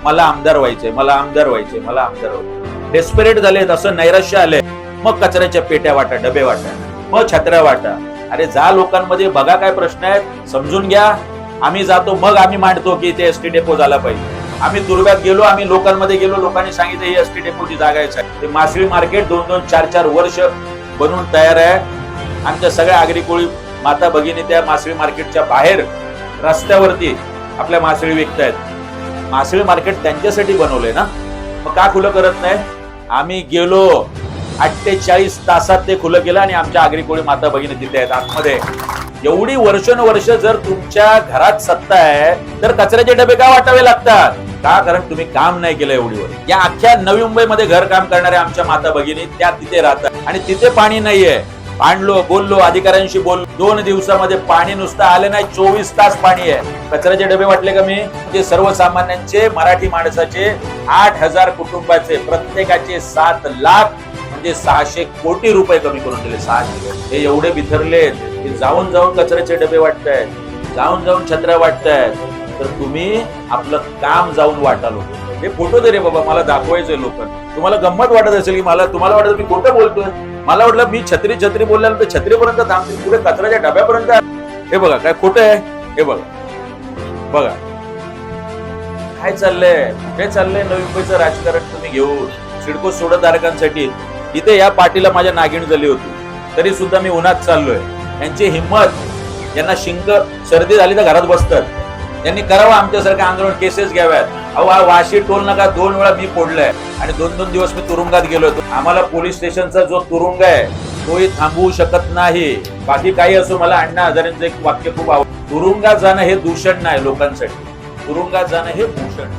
मला आमदार व्हायचंय, मला आमदार व्हायचंय, मला आमदार व्हायचंय. डेस्परेट झालेत, असं नैराश्य आलंय. मग कचऱ्याच्या पेट्या वाटा, डबे वाटा, मग छत्र्या वाटा. अरे जा लोकांमध्ये, बघा काय प्रश्न आहेत, समजून घ्या. आम्ही जातो, मग आम्ही मांडतो की ते एसटी डेपो झाला पाहिजे. आम्ही तुरुब्यात गेलो, आम्ही लोकांमध्ये गेलो, लोकांनी सांगितलं ही एसटी डेपोची जागा आहे. ते मासळी मार्केट 2-2, 4-4 वर्ष बनवून तयार आहे. आमच्या सगळ्या आगरी कोळी माता भगिनी त्या मासळी मार्केटच्या बाहेर रस्त्यावरती आपल्या मासळी विकतायत. मासळी मार्केट त्यांच्यासाठी बनवलंय ना, मग का खुलं करत नाही? आम्ही गेलो, 48 तासात ते खुलं केलं आणि आमच्या आगरी कोळी माता भगिनी तिथे आहेत आतमध्ये. एवढी वर्षानुवर्ष जर तुमच्या घरात सत्ता आहे तर कचऱ्याचे डबे का वाटावे लागतात? का? कारण तुम्ही काम नाही केलं एवढी वर्ष. या अख्ख्या नवी मुंबईमध्ये घर काम करणाऱ्या आमच्या माता भगिनी त्या तिथे राहतात आणि तिथे पाणी नाहीये. भांडलो, बोललो, अधिकाऱ्यांशी बोललो, 2 दिवसामध्ये पाणी नुसतं आले नाही, 24 तास पाणी आहे. कचऱ्याचे डबे वाटले का मी? जे सर्वसामान्यांचे, मराठी माणसाचे 8,000 कुटुंबाचे, प्रत्येकाचे 7 लाख म्हणजे 600 कोटी रुपये कमी करून दिले. 600. हे एवढे बिथरलेत की जाऊन जाऊन कचऱ्याचे डबे वाटतायत, जाऊन जाऊन छत्र्या वाटतायत. तर तुम्ही आपलं काम जाऊन वाटालो. हे फोटो दे रे बाबा, मला दाखवायचंय लोकांना. तुम्हाला गंमत वाटत असेल की मला, तुम्हाला वाटत मी खोटं बोलतोय. मला वाटलं मी छत्री छत्री बोलल्यानंतर छत्रीपर्यंत थांबतील, पुढे कचऱ्याच्या डब्यापर्यंत. हे बघा काय खोटं आहे. हे बघा, बघा काय चाललंय. हे चाललंय नवी मुंबईचं राजकारण तुम्ही घेऊन सिडको सोडतधारकांसाठी. इथे या पार्टीला माझ्या नागिण झाली होती, तरी सुद्धा मी उन्हात चाललोय. यांची हिंमत, यांना शिंक सर्दी झाली तर घरात बसतात. यांनी करावं आमच्यासारखं आंदोलन, केसेस घ्याव्यात. अहो वाशी टोल नका 2 वेळा मी फोडलाय आणि 2-2 दिवस मी तुरुंगात गेलो होतो. आम्हाला पोलीस स्टेशनचा जो तुरुंग आहे तोही थांबवू शकत नाही. बाकी काही असो, मला अण्णा हजारेंचं एक वाक्य खूप आवडतं, तुरुंगात जाणं हे दूषण नाही लोकांसाठी, तुरुंगात जाणं हे भूषण.